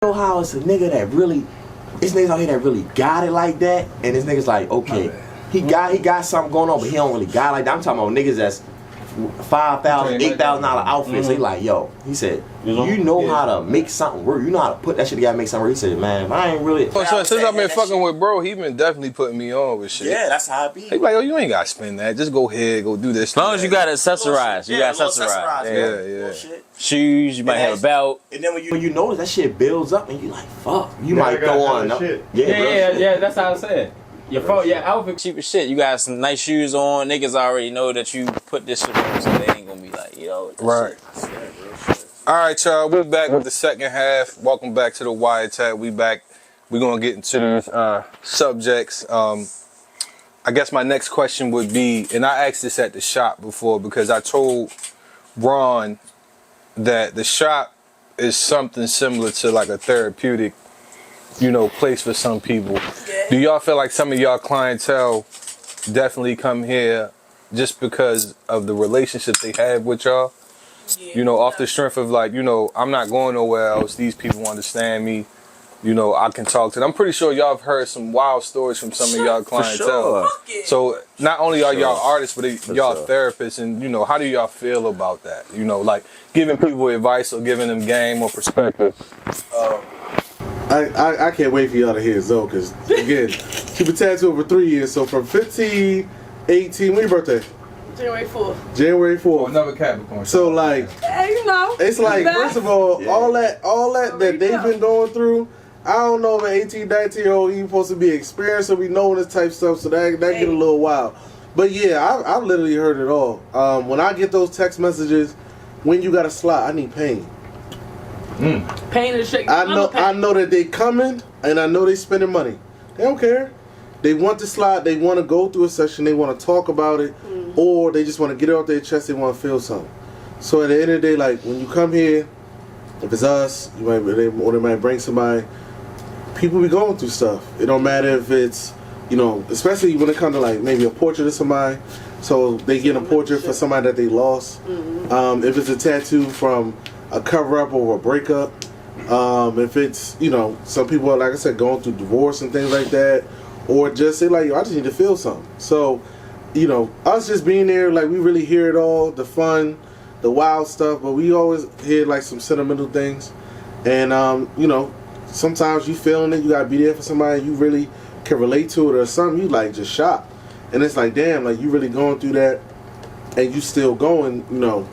know how it's a nigga that really, it's niggas out here that really got it like that, and this nigga's like, okay, he got something going on, but he don't really got it like that. I'm talking about niggas that's $5,000, $8,000 outfits. They like, yo, he said, you know how to make something work. You know how to put that shit together, make something work. He said, man, I ain't really. So since I've been fucking with bro, he been definitely putting me on with shit. Yeah, that's how it be. He like, oh, you ain't gotta spend that. Just go ahead, go do this. As long as you got to accessorize, you got to accessorize. Yeah. Shoes, you might have a belt. And then when you notice that shit builds up, and you like, fuck, you might throw on shit. Yeah, that's how I said. Your phone, your outfit cheap as shit. You got some nice shoes on. Niggas already know that you put this shit on, so they ain't gonna be like, yo. Right. All right, y'all. We're back with the second half. Welcome back to the Wiretap. We back. We're gonna get into these subjects. I guess my next question would be, and I asked this at the shop before because I told Ron that the shop is something similar to like a therapeutic, you know, place for some people. Do y'all feel like some of y'all clientele definitely come here just because of the relationship they have with y'all? Yeah, you know, off the strength of like, you know, I'm not going nowhere else. These people understand me. You know, I can talk to them. I'm pretty sure y'all have heard some wild stories from some of y'all clientele. So not only are y'all artists, but y'all therapists. And, you know, how do y'all feel about that? You know, like giving people advice or giving them game or perspective. I can't wait for y'all to hear Zoe, because again, she been tattooed over 3 years. So from 15, 18, when your birthday? January 4th. January 4th. Another Capricorn. So like, you know, it's like first of all, all that they've been going through. I don't know if an 18, 19-year-old even supposed to be experienced or be knowing this type of stuff. So that get a little wild. But yeah, I've literally heard it all. When I get those text messages, when you got a slot, I need pain. Pain and shit. I know that they coming, and I know they spending money. They don't care. They want the slot. They want to go through a session. They want to talk about it, or they just want to get it off their chest. They want to feel something. So at the end of the day, like when you come here, if it's us, they might bring somebody. People be going through stuff. It don't matter if it's, you know, especially when it comes to like maybe a portrait of somebody. So they get a portrait for somebody that they lost. If it's a tattoo from a cover-up or a breakup, if it's, you know, some people are, like I said, going through divorce and things like that, or just say like, yo, I just need to feel something. So, you know, us just being there, like we really hear it all, the fun, the wild stuff, but we always hear like some sentimental things, and you know, sometimes you feeling it, you gotta be there for somebody you really can relate to it, or something you like just shocked, and it's like, damn, like you really going through that, and you still going, you know.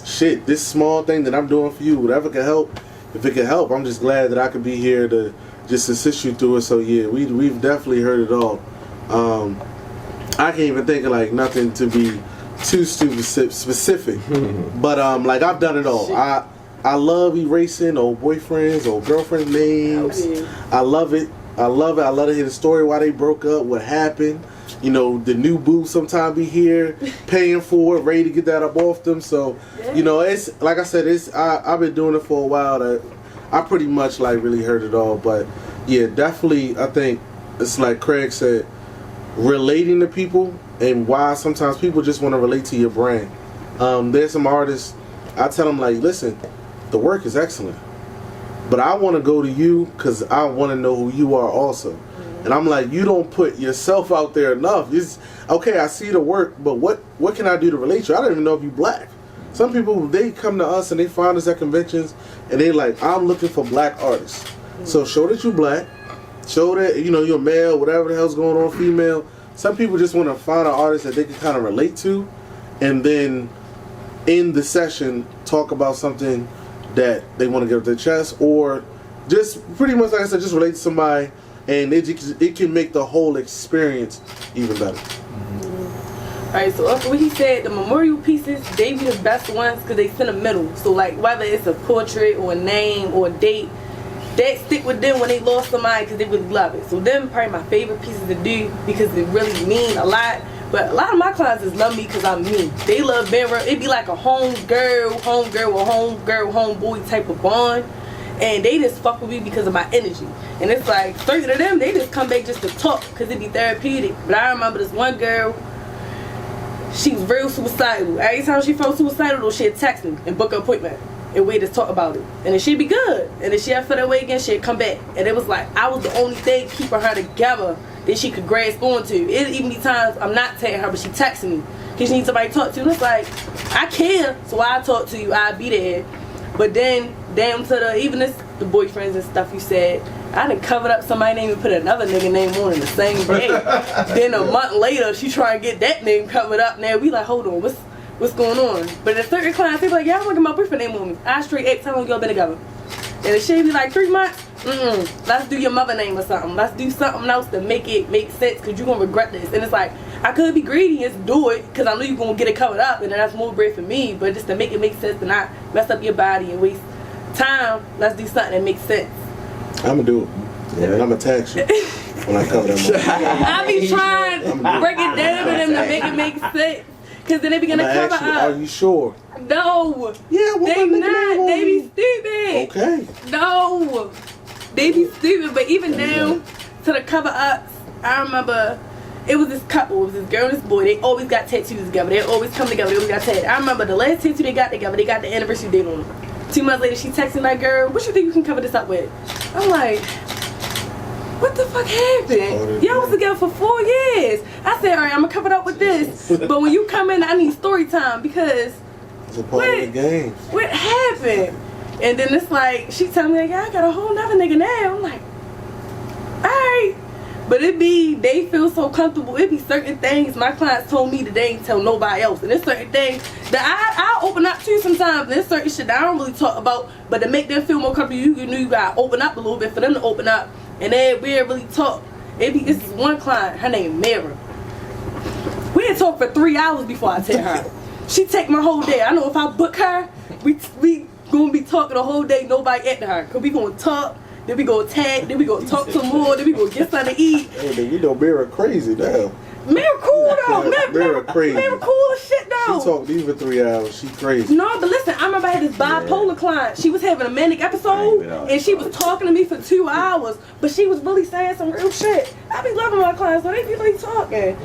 Shit, this small thing that I'm doing for you, whatever can help, if it can help, I'm just glad that I could be here to just assist you through it. So yeah, we've definitely heard it all. I can't even think of like nothing to be too stupid specific, but like I've done it all. I love erasing old boyfriends, old girlfriends' names. I love it. I love to hear the story why they broke up, what happened. You know, the new boo sometimes be here, paying for it, ready to get that up off them. So, you know, it's like I said, I've been doing it for a while. That I pretty much like really heard it all. But yeah, definitely, I think it's like Craig said, relating to people and why sometimes people just want to relate to your brand. There's some artists, I tell them like, listen, the work is excellent, but I want to go to you because I want to know who you are also. And I'm like, you don't put yourself out there enough. It's okay, I see the work, but what can I do to relate to you? I don't even know if you black. Some people, they come to us and they find us at conventions and they like, I'm looking for black artists. So show that you black, show that, you know, you're male, whatever the hell's going on, female. Some people just want to find an artist that they can kind of relate to, and then in the session talk about something that they want to get off their chest, or just pretty much, like I said, just relate to somebody. And it can make the whole experience even better. Alright, so after what he said, the memorial pieces, they be the best ones because they sentimental. So like whether it's a portrait or a name or a date, that stick with them when they lost somebody because they really love it. So them probably my favorite pieces to do because it really mean a lot. But a lot of my clients just love me because I'm me. They love being around. It be like a homegirl or homeboy type of bond. And they just fuck with me because of my energy. And it's like, certain of them, they just come back just to talk because it be therapeutic. But I remember this one girl, she was real suicidal. Every time she felt suicidal, she'd text me and book an appointment. and we just talk about it. And then she'd be good. And then she'd feel that way again, she'd come back. And it was like, I was the only thing keeping her together that she could grasp onto. It even be times I'm not texting her, but she texting me. Because she needs somebody to talk to. And it's like, I care, so I talk to you, I'll be there. But then, down to the boyfriends and stuff you said, I done covered up somebody's name and put another nigga name on in the same day. Then a month later, she try and get that name covered up. Now we like, hold on, what's going on? But in certain clients, they be like, yeah, I want to get my boyfriend name on me. I straight X, how long y'all been together? And it should be like 3 months. Let's do your mother name or something. Let's do something else to make it make sense, because you're going to regret this. And it's like, I could be greedy and do it because I know you're going to get it covered up, and then that's more bread for me. But just to make it make sense, to not mess up your body and waste time, let's do something that makes sense. I'm going to do it. Yeah, and I'm going to tax you when I cover that. I be trying to break it down to them to make it make sense. Because then they be going to cover up. Are you sure? No. Yeah, they not. They be stupid. Okay. No. They be stupid. But even down to the cover ups, I remember it was this couple. It was this girl and this boy. They always got tattoos together. They always come together. They always got tattoos. I remember the last tattoo they got together, they got the anniversary date on them. 2 months later, she texted my girl, what you think you can cover this up with? I'm like, what the fuck happened? Y'all was together for 4 years. I said, all right, I'm gonna cover it up with this. But when you come in, I need story time, because it's a part of the game. What happened? And then it's like, she telling me, like, yeah, I got a whole nother nigga now. I'm like, all right. But they feel so comfortable. It be certain things my clients told me that they ain't tell nobody else. And there's certain things that I'll open up to sometimes. And there's certain shit that I don't really talk about. But to make them feel more comfortable, you gotta open up a little bit for them to open up. And then we really talk. This is one client, her name Mara. We had talked for 3 hours before I tell her. She take my whole day. I know if I book her, we gonna be talking the whole day, nobody at her. Cause we gonna talk. Then we go tag, then we go talk some more, then we go get something to eat. Hey, you know Mira crazy now. Mira cool though. Mira crazy. Mira cool as shit though. She talked to you for 3 hours. She crazy. No, but listen, I remember I had this bipolar client. She was having a manic episode, and she was talking to me for 2 hours, but she was really saying some real shit. I be loving my clients, so they be really talking.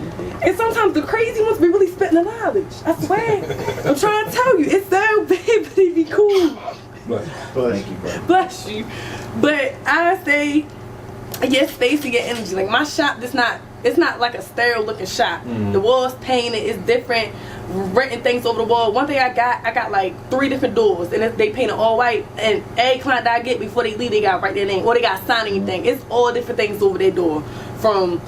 And sometimes the crazy ones be really spitting the knowledge. I swear. I'm trying to tell you, it's so bad, but they be cool. Bless you, bro. Bless you. But I say, your space and your energy. Like my shop, it's not like a sterile looking shop. The walls painted, it's different. Renting things over the wall. One thing I got like 3 different doors, and they painted all white. And every client that I get before they leave, they got to write their name, or they got to sign anything. It's all different things over their door. From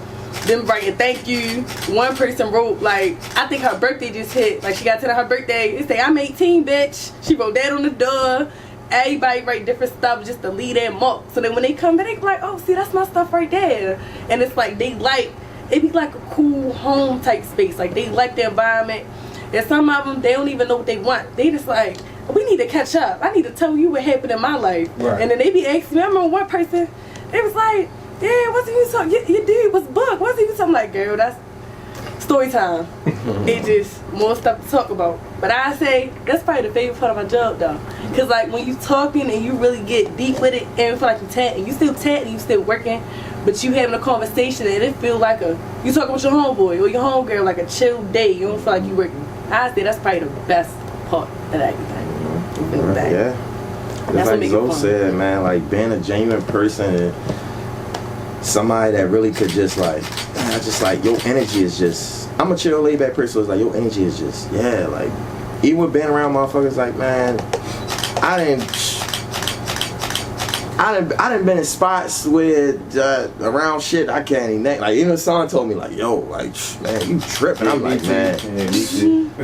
them writing thank you. One person wrote, like, I think her birthday just hit. Like she got to her birthday. It say, I'm 18, bitch. She wrote that on the door. Everybody write different stuff just to leave them up. So then when they come back, they be like, oh, see, that's my stuff right there. And it's like, it be like a cool home type space. Like they like the environment. And some of them, they don't even know what they want. They just like, we need to catch up. I need to tell you what happened in my life. Right. And then they be asking me, I remember one person, they was like, yeah, what's he talking? Your dude was booked. What's he talking? Like, girl, that's story time. It just more stuff to talk about. But I say that's probably the favorite part of my job though, cause like when you talking and you really get deep with it and you feel like you still tatting, you still working, but you having a conversation and it feel like you talking with your homeboy or your homegirl, like a chill day. You don't feel like you working. I say that's probably the best part of everything. Yeah. It's like Zoe said, man, like being a genuine person and somebody that really could just like your energy is just. I'm a chill, laid back person, so it's like your energy is just, like, even with being around motherfuckers, like, man, I done been in spots with around shit I can't even name. Like, even son told me, like, yo, like, man, you tripping. I'm like, man.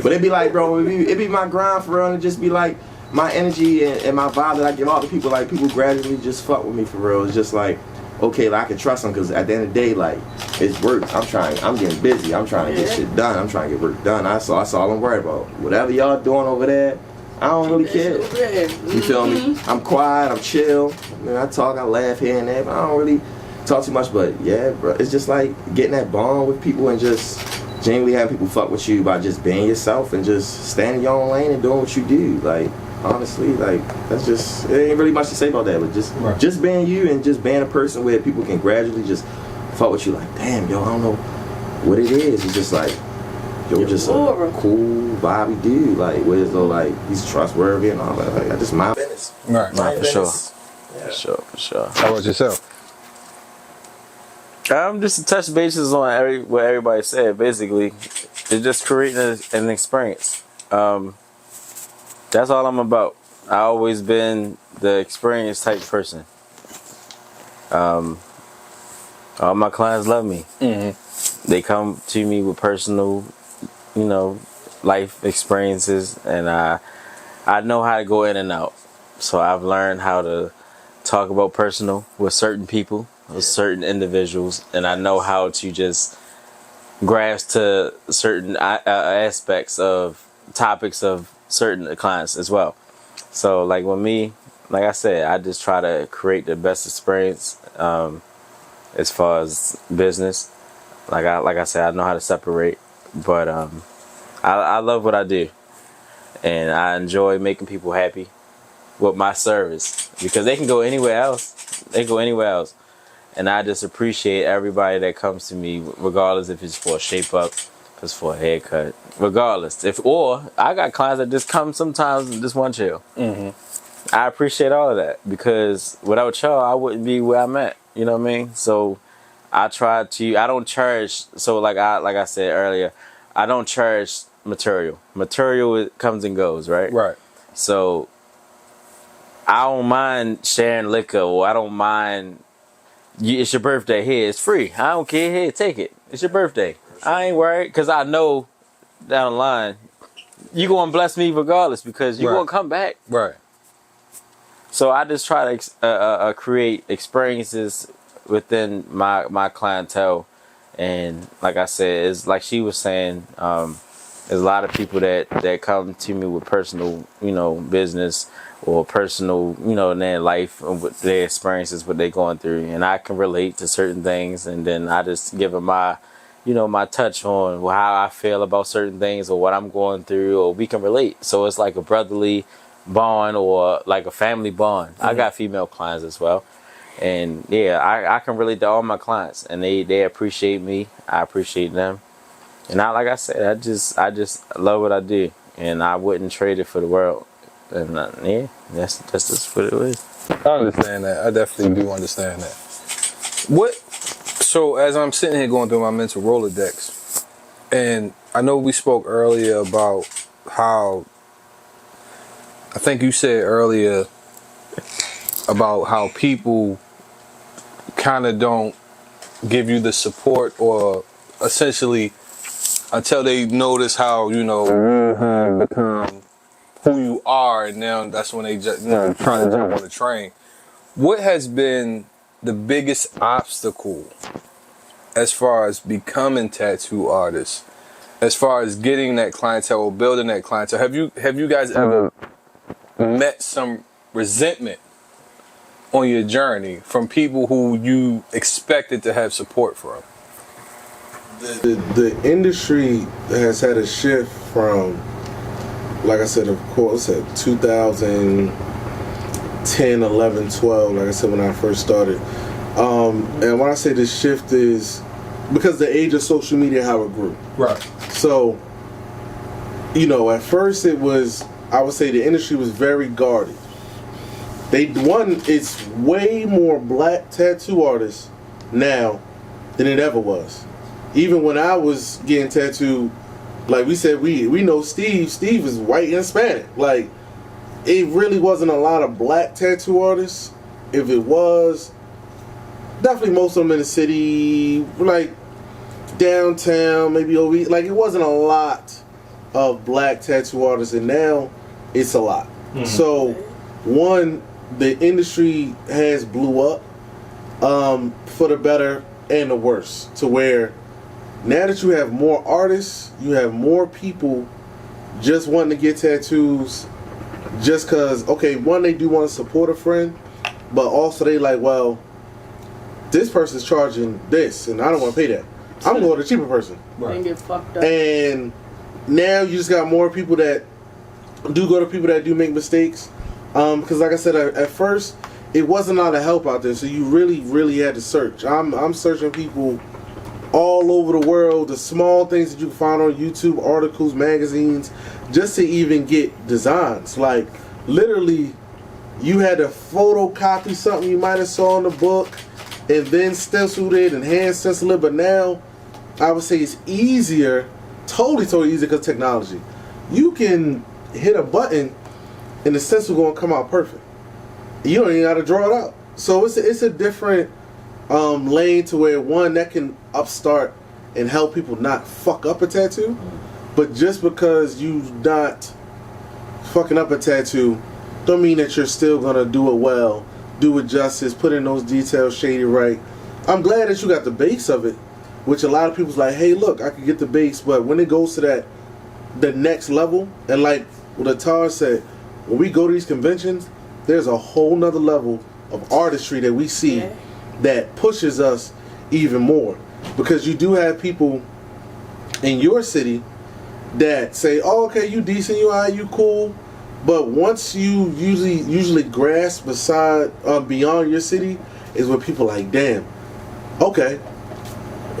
But it be like, bro, it be my grind for real, and it just be like my energy and my vibe that I give all the people, like, people gradually just fuck with me for real. It's just like, okay, like, I can trust them, because at the end of the day, like, it's work. I'm getting busy. I'm trying to get shit done. I'm trying to get work done. That's all I'm worried about. Whatever y'all doing over there, I don't really care. You feel me? I'm quiet. I'm chill. I talk. I laugh here and there, but I don't really talk too much. But yeah, bro, it's just like getting that bond with people and just genuinely having people fuck with you by just being yourself and just standing your own lane and doing what you do. Like, honestly, like, that's just, it ain't really much to say about that, but just being you and just being a person where people can gradually just fuck with you. Like, damn, yo, I don't know what it is. It's just like, yo, just a cool, vibey dude. Like, where's though, like, he's trustworthy and all that. Like, I just mind business. Right. Nah, for sure. Yeah. For sure. How about yourself? Just to touch bases on what everybody said. Basically, it's just creating an experience. That's all I'm about. I always been the experience type person. All my clients love me. Mm-hmm. They come to me with personal, life experiences, and I know how to go in and out. So I've learned how to talk about personal with certain people, with certain individuals, and I know how to just grasp to certain aspects of topics of certain clients as well. So like with me, like I said, I just try to create the best experience as far as business. Like I said, I know how to separate, but I love what I do, and I enjoy making people happy with my service, because they can go anywhere else. And I just appreciate everybody that comes to me, regardless if it's for a shape up, if it's for a haircut, regardless. Or I got clients that just come sometimes and just want chill. Mm-hmm. I appreciate all of that, because without y'all, I wouldn't be where I'm at. You know what I mean? So I don't charge. So like I said earlier, I don't charge material. Material, it comes and goes, right? Right. So I don't mind sharing liquor, or I don't mind. It's your birthday. Here, it's free. I don't care. Here, take it. It's your birthday. I ain't worried, because I know down the line you gonna bless me regardless, because you gonna come back. Right. So I just try to create experiences within my clientele, and like I said, it's like she was saying. There's a lot of people that come to me with personal, business or personal, in their life and with their experiences, what they're going through, and I can relate to certain things, and then I just give them my, my touch on how I feel about certain things or what I'm going through, or we can relate. So it's like a brotherly bond or like a family bond. Mm-hmm. I got female clients as well, and yeah, I can relate to all my clients, and they appreciate me. I appreciate them. And like I said, I just love what I do, and I wouldn't trade it for the world. And yeah, that's just what it is. I understand that. I definitely do understand that. So as I'm sitting here going through my mental Rolodex, and I know we spoke earlier about how, I think you said earlier about how people kind of don't give you the support, or essentially until they notice how, you have become who you are, and now that's when they just, trying to jump on the train. What has been the biggest obstacle as far as becoming tattoo artists, as far as getting that clientele or building that clientele? Have you guys ever met some resentment on your journey from people who you expected to have support from? The industry has had a shift from, like I said, of course, at 2010, 11, 12, like I said, when I first started. And when I say this shift is because the age of social media, how it grew. Right. So, at first it was, I would say the industry was very guarded. It's way more black tattoo artists now than it ever was. Even when I was getting tattooed, like we said, we know Steve. Steve is white and Hispanic. Like, it really wasn't a lot of black tattoo artists. If it was, definitely most of them in the city, like downtown, maybe over. Like, it wasn't a lot of black tattoo artists, and now it's a lot. Mm-hmm. So, the industry has blew up for the better and the worse, to where now that you have more artists, you have more people just wanting to get tattoos just because, okay, one, they do want to support a friend, but also they like, well, this person's charging this, and I don't want to pay that. I'm going to the cheaper person. Right. And get fucked up. And now you just got more people that do go to people that do make mistakes. Because like I said, at first, it wasn't a lot of help out there, so you really, really had to search. I'm searching people all over the world, the small things that you can find on YouTube, articles, magazines, just to even get designs. Like, literally, you had to photocopy something you might have saw in the book and then stenciled it and hand stenciled it. But now, I would say it's easier, totally easier because technology. You can hit a button and the stencil going to come out perfect. You don't even got to draw it out. So it's a different lane to where, one, that can upstart and help people not fuck up a tattoo. But just because you not fucking up a tattoo don't mean that you're still going to do it well, do it justice, put in those details, shade it right. I'm glad that you got the base of it, which a lot of people's like, hey, look, I can get the base. But when it goes to the next level, and like what Atar said, when we go to these conventions, there's a whole nother level of artistry that we see that pushes us even more. Because you do have people in your city that say, oh, okay, you decent, you alright, you cool. But once you usually grasp beyond your city is when people like, damn, okay,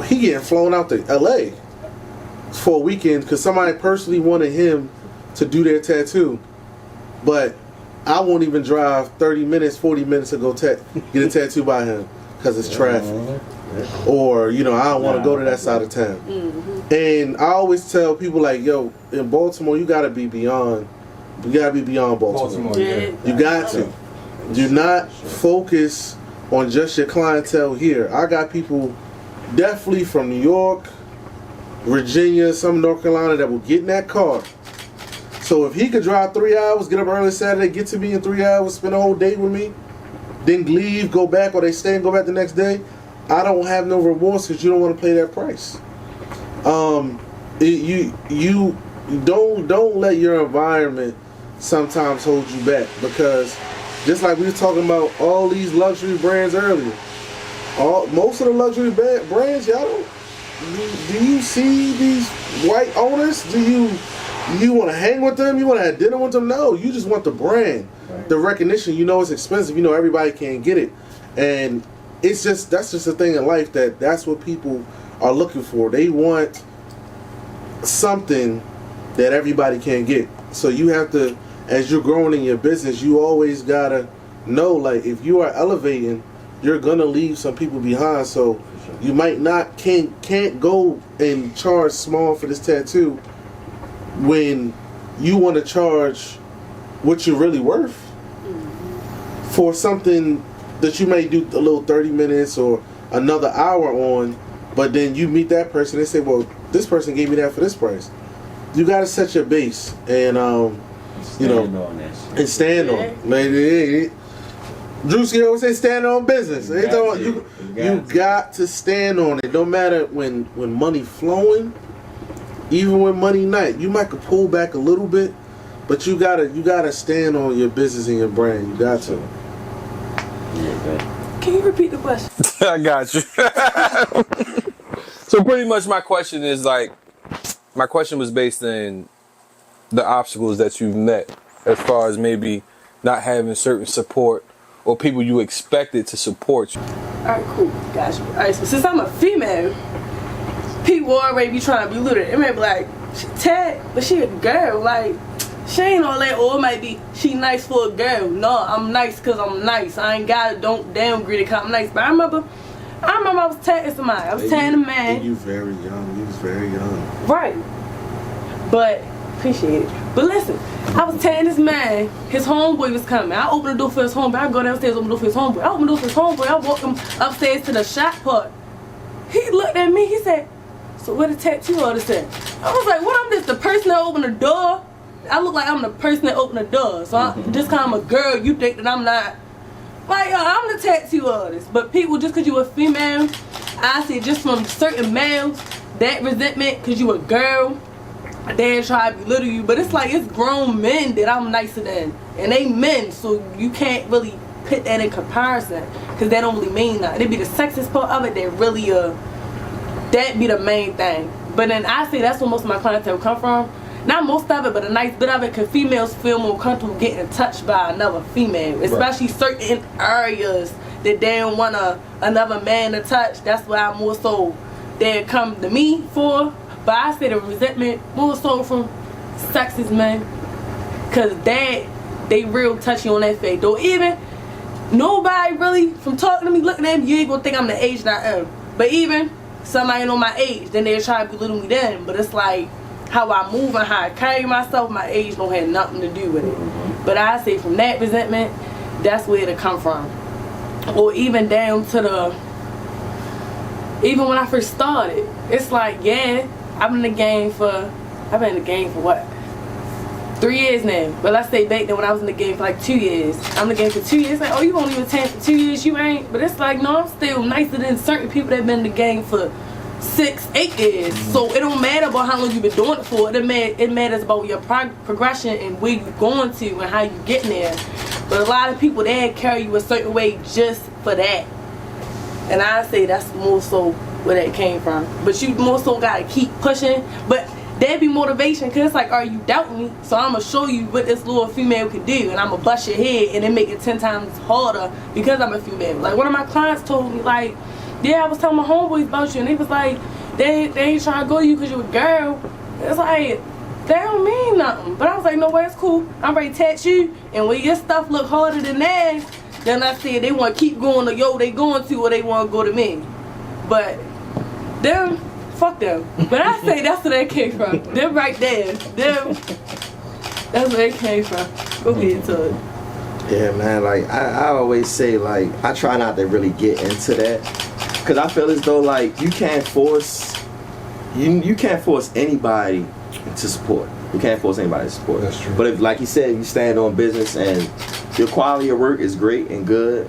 he getting flown out to LA for a weekend because somebody personally wanted him to do their tattoo. But I won't even drive 30 minutes, 40 minutes to go get a tattoo by him because it's traffic. Or, I don't want to go to that side of town. And I always tell people like, yo, in Baltimore, you got to be beyond Baltimore. You got to. Do not focus on just your clientele here. I got people definitely from New York, Virginia, some North Carolina that will get in that car. So if he could drive 3 hours, get up early Saturday, get to me in 3 hours, spend a whole day with me, then leave, go back, or they stay and go back the next day, I don't have no remorse because you don't want to pay that price. You don't let your environment sometimes hold you back, because just like we were talking about all these luxury brands earlier, most of the luxury brands, y'all don't. Do you see these white owners? Do you want to hang with them? You want to have dinner with them? No, you just want the brand, the recognition. You know it's expensive. You know everybody can't get it, and that's just a thing in life that's what people are looking for. They want something that everybody can't get. So you have to, as you're growing in your business, you always gotta know, like, if you are elevating, you're gonna leave some people behind. So you might not can't go and charge small for this tattoo when you want to charge what you're really worth for something that you may do a little 30 minutes or another hour on, but then you meet that person, they say, well, this person gave me that for this price. You got to set your base and stand on it. Like, Drewski always say stand on business. You got to stand on it. No matter when money flowing, even when money not, you might could pull back a little bit, but you gotta stand on your business and your brand. You got to. Can you repeat the question? I got you. So pretty much my question was based in the obstacles that you've met, as far as maybe not having certain support or people you expected to support you. Alright, cool. Gotcha. Alright, so since I'm a female, people already be trying to belittle it. It may be like, she tag, but she a girl. Like, she ain't all that, or it might be, she nice for a girl. No, I'm nice because I'm nice. I ain't got to, don't downgrade it because I'm nice. But I remember I was tagging somebody. I was tagging a man. You was very young. Right. But, appreciate it. But listen, I was tagging this man. His homeboy was coming. I opened the door for his homeboy. I go downstairs, open the door for his homeboy. I opened the door for his homeboy. I walked him upstairs to the shop part. He looked at me. He said, so what the tattoo artist said? I was like, what, I'm just the person that opened the door? I look like I'm the person that opened the door. So just because I'm a girl, you think that I'm not. Like, I'm the tattoo artist. But people, just because you a female, I see just from certain males, that resentment because you a girl, they try to belittle you. But it's like, it's grown men that I'm nicer than. And they men, so you can't really put that in comparison. Because that don't really mean nothing. It be the sexist part of it that really, that be the main thing. But then I say that's where most of my clientele come from. Not most of it, but a nice bit of it, because females feel more comfortable getting touched by another female, especially certain areas that they don't want another man to touch. That's why I more so they come to me for. But I say the resentment more so from sexist men, cause they real touchy on that face. Though even nobody really from talking to me, looking at me, you ain't gonna think I'm the age that I am. But even somebody know my age, then they try to belittle me then. But it's like how I move and how I carry myself, my age don't have nothing to do with it. But I say from that resentment, that's where it come from. Or even down to even when I first started, it's like, yeah, I've been in the game for what? 3 years now. But let's say back then when I was in the game for like 2 years. I'm in the game for 2 years. Like, oh, you only been 10 for 2 years, you ain't. But it's like, no, I'm still nicer than certain people that been in the game for 6, 8 years. So it don't matter about how long you've been doing it for. It matters about your progression and where you're going to and how you getting there. But a lot of people, they carry you a certain way just for that. And I say that's more so where that came from. But you more so gotta keep pushing. But that'd be motivation, cause it's like, are you doubting me? So I'ma show you what this little female can do, and I'ma bust your head and then make it 10 times harder because I'm a female. Like one of my clients told me, like, yeah, I was telling my homeboys about you, and they was like, they ain't trying to go to you cause you a girl. It's like, that don't mean nothing. But I was like, no way, it's cool. I'm ready to touch you, and when your stuff look harder than that, then I said they want to keep going to yo, they going to, or they want to go to me. But them, fuck them. But I say that's where that came from. Them right there. Them, that's where it came from. Go ahead, Todd. Yeah, man, like, I always say, like, I try not to really get into that. Because I feel as though, like, you can't force anybody to support. You can't force anybody to support. That's true. But if, like you said, you stand on business and your quality of work is great and good,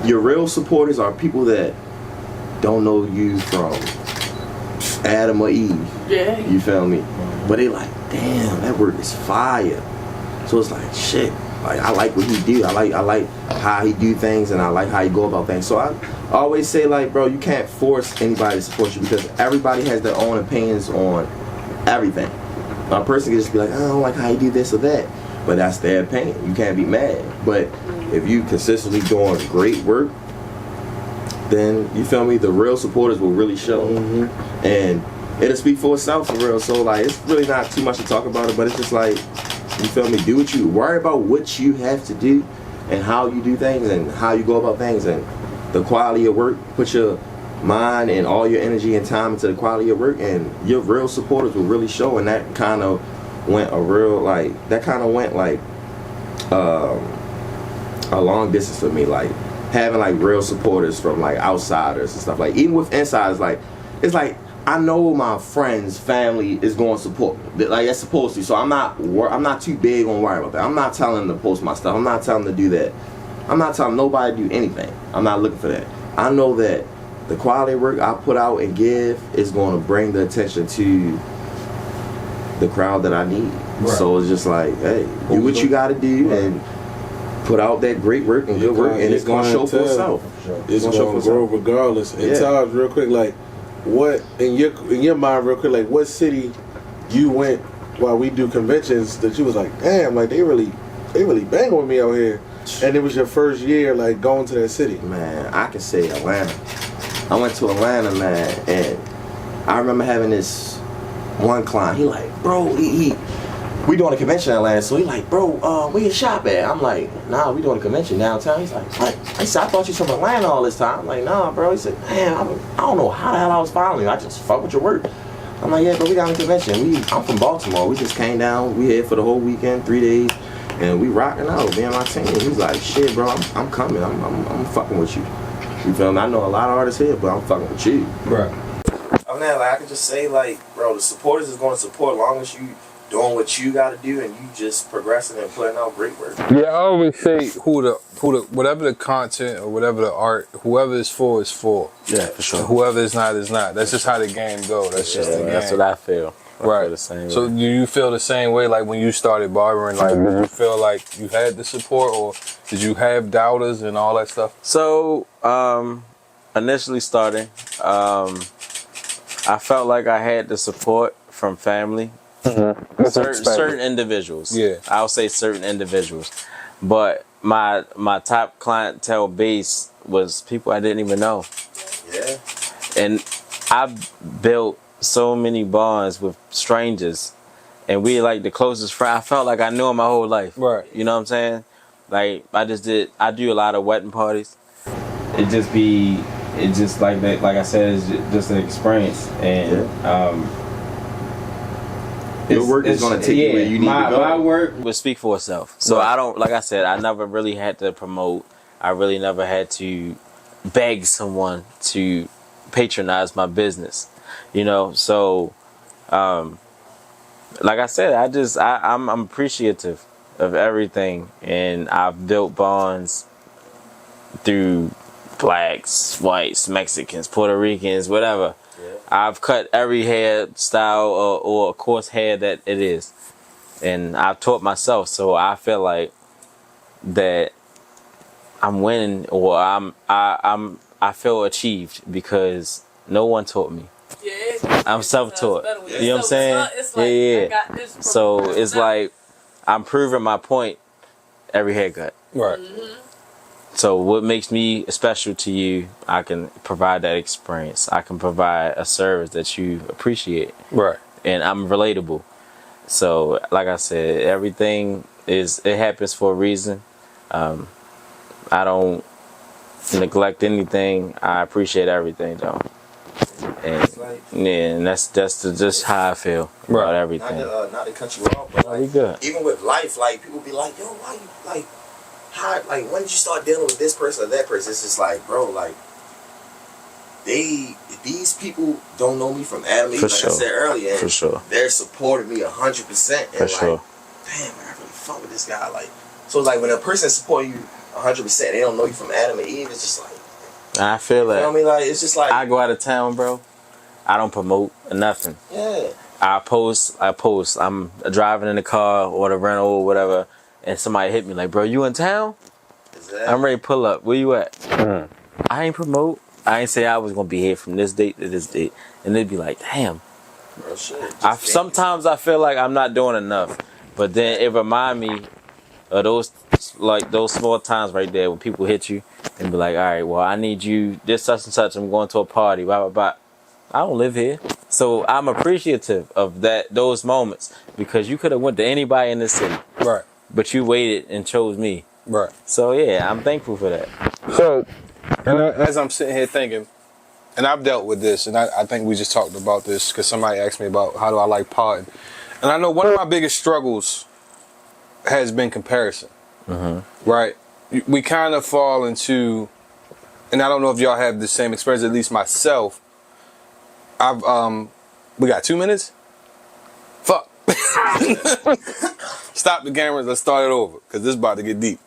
your real supporters are people that don't know you from Adam or Eve. Yeah. You feel me? But they like, damn, that work is fire. So it's like, shit. Like, I like what he do. I like how he do things, and I like how he go about things. So I always say, like, bro, you can't force anybody to support you because everybody has their own opinions on everything. A person can just be like, I don't like how you do this or that, but that's their opinion. You can't be mad. But if you consistently doing great work, then you feel me, the real supporters will really show. And it'll speak for itself for real. So like, it's really not too much to talk about it, but it's just like, you feel me, do what you worry about, what you have to do and how you do things and how you go about things and the quality of work. Put your mind and all your energy and time into the quality of work, and your real supporters will really show. And that kind of went a long distance for me, like having like real supporters from like outsiders and stuff. Like even with insiders, like it's like I know my friends, family is going to support me, like that's supposed to. So I'm not too big on worrying about that. I'm not telling them to post my stuff. I'm not telling them to do that. I'm not telling nobody to do anything. I'm not looking for that. I know that the quality of work I put out and give is going to bring the attention to the crowd that I need. Right. So it's just like, hey, do what you got to do and put out that great work and good work, and it's going to show for itself. It's going to grow regardless. And Taj, real quick, like, what in your mind, real quick, like, what city you went while we do conventions that you was like, damn, like they really bang with me out here, and it was your first year like going to that city? Man, I can say Atlanta. I went to Atlanta, man, and I remember having this one client. He like, bro, we doing a convention in Atlanta, so he like, bro, where you shop at? I'm like, nah, we doing a convention downtown. He's like, what? I said, I thought you was from Atlanta all this time. I'm like, nah, bro. He said, man, I don't know how the hell I was following you. I just fuck with your work. I'm like, yeah, bro, we got a convention. I'm from Baltimore. We just came down. We here for the whole weekend, 3 days, and we rocking out, me and my team. He's like, shit, bro, I'm coming. I'm fucking with you. You feel me? I know a lot of artists here, but I'm fucking with you. Right. I mean, like, I could just say, like, bro, the supporters is going to support as long as you doing what you got to do and you just progressing and putting out great work. Yeah, I always say who the whatever the content or whatever the art, whoever it's for is for. Yeah, for sure. And whoever it's not is not. That's just how the game go. That's just the game. That's what I feel. Right. Feel the same So way. do you feel the same way like when you started barbering? Like, did you feel like you had the support, or did you have doubters and all that stuff? So, initially starting, I felt like I had the support from family. Certain individuals. Yeah. I'll say certain individuals. But my top clientele base was people I didn't even know. Yeah. And I've built so many bonds with strangers, and we like the closest friend. I felt like I knew him my whole life. Right. You know what I'm saying? Like I do a lot of wedding parties. It just like that. Like I said, it's just an experience, and your work is gonna take you where you need to go. My work will speak for itself. So I don't, like I said, I never really had to promote. I really never had to beg someone to patronize my business. You know, so like I said, I'm appreciative of everything, and I've built bonds through blacks, whites, Mexicans, Puerto Ricans, whatever. Yeah. I've cut every hairstyle or coarse hair that it is, and I've taught myself. So I feel like that I'm winning, or I feel achieved because no one taught me. Yeah, I'm self-taught. You know what I'm saying? It's like, yeah. I got this from So it's like I'm proving my point every haircut. Right. Mm-hmm. So what makes me special to you, I can provide that experience. I can provide a service that you appreciate. Right. And I'm relatable. So like I said, everything it happens for a reason. I don't neglect anything. I appreciate everything though. And that's just how I feel about everything. Not to cut you off, but We good. even with life, like people be like, yo, why you like, how, like when did you start dealing with this person or that person? It's just like, bro, like these people don't know me from Adam. Like I said earlier, and for sure, they're supporting me 100%. And for sure. Damn, I really fuck with this guy. Like, so like when a person supporting you 100%, they don't know you from Adam and Eve. It's just like, I feel that. You know what I mean? Like it's just like I go out of town, bro. I don't promote nothing. Yeah. I post. I'm driving in the car or the rental or whatever, and somebody hit me like, bro, you in town? Exactly. I'm ready to pull up. Where you at? I ain't promote. I ain't say I was gonna be here from this date to this date, and they'd be like, damn. Bro, shit, Sometimes I feel like I'm not doing enough, but then it remind me of those small times right there when people hit you and be like, all right, well, I need you this such and such. I'm going to a party. Blah blah blah. I don't live here, so I'm appreciative of those moments because you could have went to anybody in this city, Right. but you waited and chose me. Right. So yeah, I'm thankful for that. So, and as I'm sitting here thinking, and I've dealt with this, and I think we just talked about this because somebody asked me about how do I like partying, and I know one of my biggest struggles has been comparison. Mm-hmm. Right. We kind of fall into, and I don't know if y'all have the same experience. At least myself. We got 2 minutes? Fuck. Stop the cameras, let's start it over, because this is about to get deep.